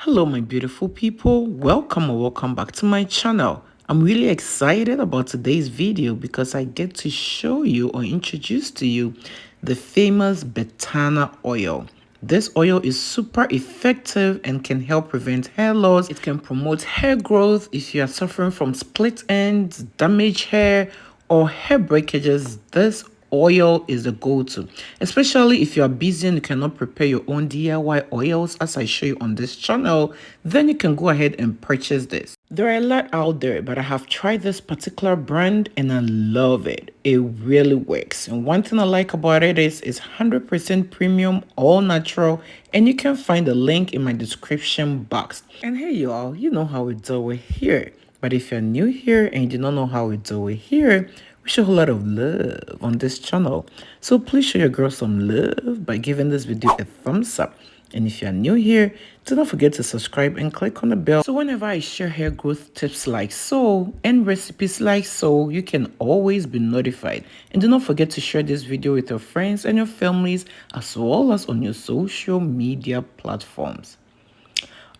Hello my beautiful people, welcome or welcome back to my channel. I'm really excited about today's video because I get to show you or introduce to you the famous Batana oil. This oil is super effective and can help prevent hair loss. It can promote hair growth if you are suffering from split ends, damaged hair, or hair breakages. This oil is the go-to, especially if you are busy and you cannot prepare your own DIY oils as I show you on this channel. Then you can go ahead and purchase this. There are a lot out there, but I have tried this particular brand and I love it. It really works. And one thing I like about it is it's 100% premium, all natural, and you can find the link in my description box. And hey y'all, you know how we do it here. But if you're new here and you do not know how we do it here, we show a lot of love on this channel. So please show your girl some love by giving this video a thumbs up. And if you're new here, do not forget to subscribe and click on the bell. So whenever I share hair growth tips like so and recipes like so, you can always be notified. And do not forget to share this video with your friends and your families as well as on your social media platforms.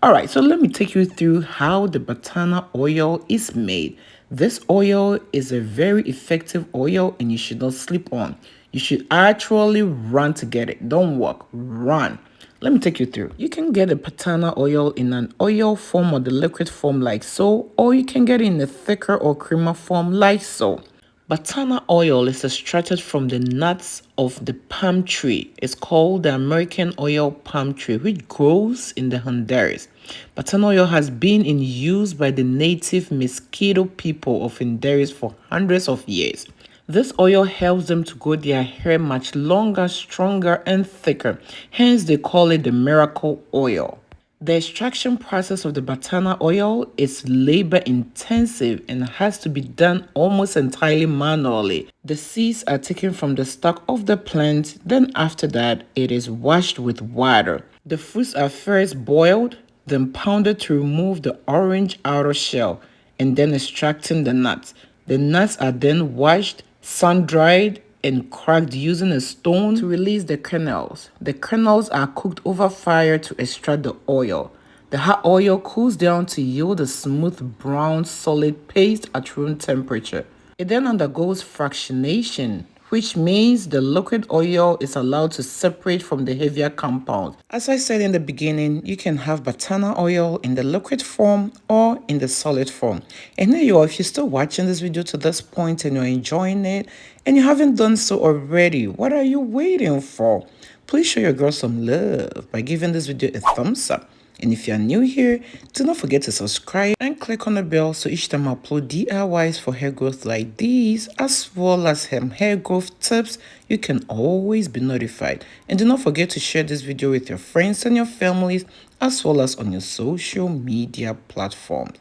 Alright, so let me take you through how the Batana oil is made. This oil is a very effective oil and you should not sleep on. You should actually run to get it. Don't walk, run. Let me take you through. You can get a Batana oil in an oil form or the liquid form like so, or you can get it in a thicker or creamer form like so. Batana oil is extracted from the nuts of the palm tree. It's called the American oil palm tree, which grows in the Honduras. Batana oil has been in use by the native mosquito people of Honduras for hundreds of years. This oil helps them to grow their hair much longer, stronger, and thicker. Hence, they call it the miracle oil. The extraction process of the Batana oil is labor intensive and has to be done almost entirely manually. The seeds are taken from the stalk of the plant, then after that, it is washed with water. The fruits are first boiled, then pounded to remove the orange outer shell, and then extracting the nuts. The nuts are then washed, sun-dried, and cracked using a stone to release the kernels. The kernels are cooked over fire to extract the oil. The hot oil cools down to yield a smooth brown solid paste at room temperature. It then undergoes fractionation, which means the liquid oil is allowed to separate from the heavier compounds. As I said in the beginning, you can have Batana oil in the liquid form or in the solid form. And there you are. If you're still watching this video to this point and you're enjoying it and you haven't done so already, what are you waiting for? Please show your girl some love by giving this video a thumbs up. And if you're new here, do not forget to subscribe and click on the bell so each time I upload DIYs for hair growth like these, as well as hair growth tips, you can always be notified. And do not forget to share this video with your friends and your families, as well as on your social media platforms.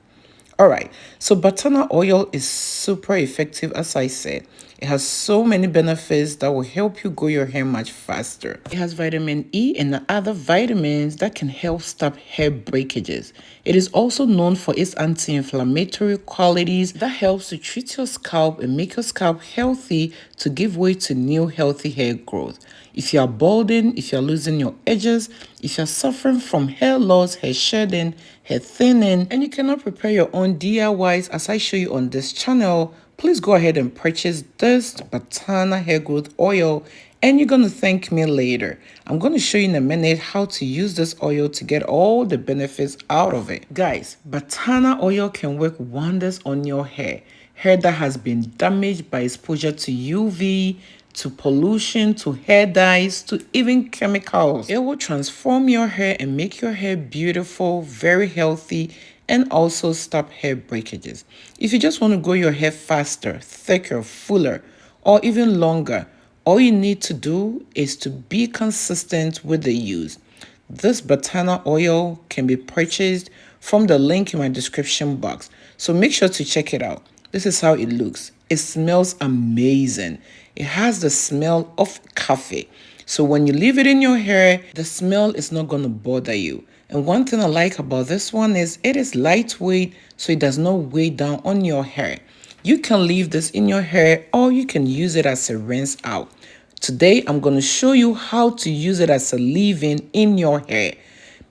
Alright, so Batana oil is super effective as I said. It has so many benefits that will help you grow your hair much faster. It has vitamin E and other vitamins that can help stop hair breakages. It is also known for its anti-inflammatory qualities that helps to treat your scalp and make your scalp healthy to give way to new healthy hair growth. If you are balding, if you are losing your edges, if you are suffering from hair loss, hair shedding, hair thinning, and you cannot prepare your own DIYs as I show you on this channel, please go ahead and purchase this Batana hair growth oil and you're going to thank me later. I'm going to show you in a minute how to use this oil to get all the benefits out of it. Guys, Batana oil can work wonders on your hair. Hair that has been damaged by exposure to UV, to pollution, to hair dyes, to even chemicals. It will transform your hair and make your hair beautiful, very healthy, and also stop hair breakages. If you just want to grow your hair faster, thicker, fuller, or even longer, all you need to do is to be consistent with the use. This Batana oil can be purchased from the link in my description box, so make sure to check it out. This is how it looks. It smells amazing. It has the smell of coffee. So when you leave it in your hair, the smell is not going to bother you. And one thing I like about this one is it is lightweight, so it does not weigh down on your hair. You can leave this in your hair or you can use it as a rinse out. Today, I'm going to show you how to use it as a leave-in in your hair.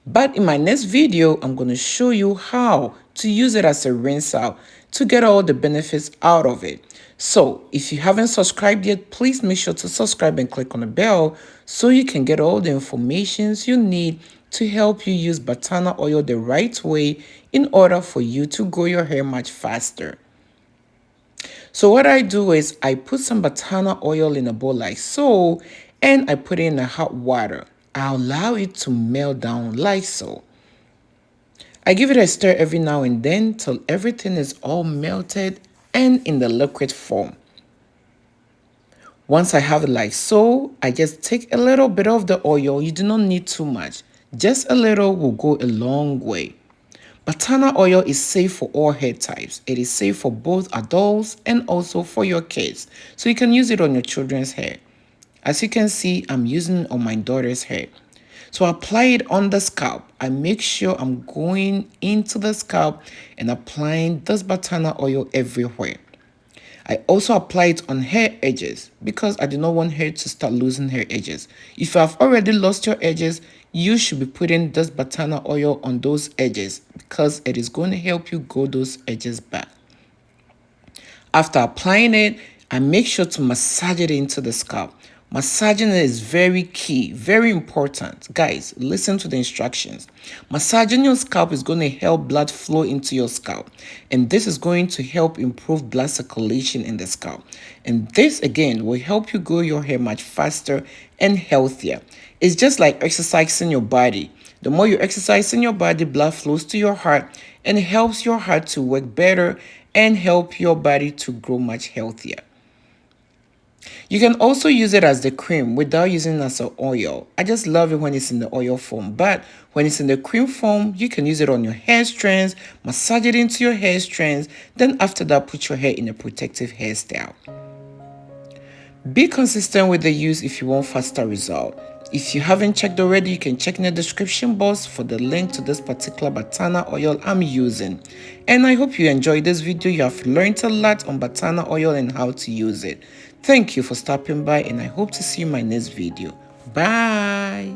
But in my next video, I'm going to show you how to use it as a rinse out to get all the benefits out of it. So if you haven't subscribed yet, please make sure to subscribe and click on the bell so you can get all the information you need to help you use Batana oil the right way in order for you to grow your hair much faster. So what I do is I put some Batana oil in a bowl like so, and I put it in the hot water. I allow it to melt down like so. I give it a stir every now and then till everything is all melted and in the liquid form. Once I have it like so, I just take a little bit of the oil. You do not need too much. Just a little will go a long way. Batana oil is safe for all hair types. It is safe for both adults and also for your kids. So you can use it on your children's hair. As you can see, I'm using it on my daughter's hair. So I apply it on the scalp. I make sure I'm going into the scalp and applying this Batana oil everywhere. I also apply it on hair edges because I do not want hair to start losing hair edges. If you have already lost your edges, you should be putting this Batana oil on those edges because it is going to help you grow those edges back. After applying it, I make sure to massage it into the scalp. Massaging it is very key, very important. Guys, listen to the instructions. Massaging your scalp is going to help blood flow into your scalp. And this is going to help improve blood circulation in the scalp. And this, again, will help you grow your hair much faster and healthier. It's just like exercising your body. The more you exercise in your body, blood flows to your heart and it helps your heart to work better and help your body to grow much healthier. You can also use it as the cream without using it as an oil. I just love it when it's in the oil form, but when it's in the cream form, you can use it on your hair strands, massage it into your hair strands, then after that, put your hair in a protective hairstyle. Be consistent with the use if you want faster result. If you haven't checked already, you can check in the description box for the link to this particular Batana oil I'm using. And I hope you enjoyed this video. You have learned a lot on Batana oil and how to use it. Thank you for stopping by and I hope to see you in my next video. Bye!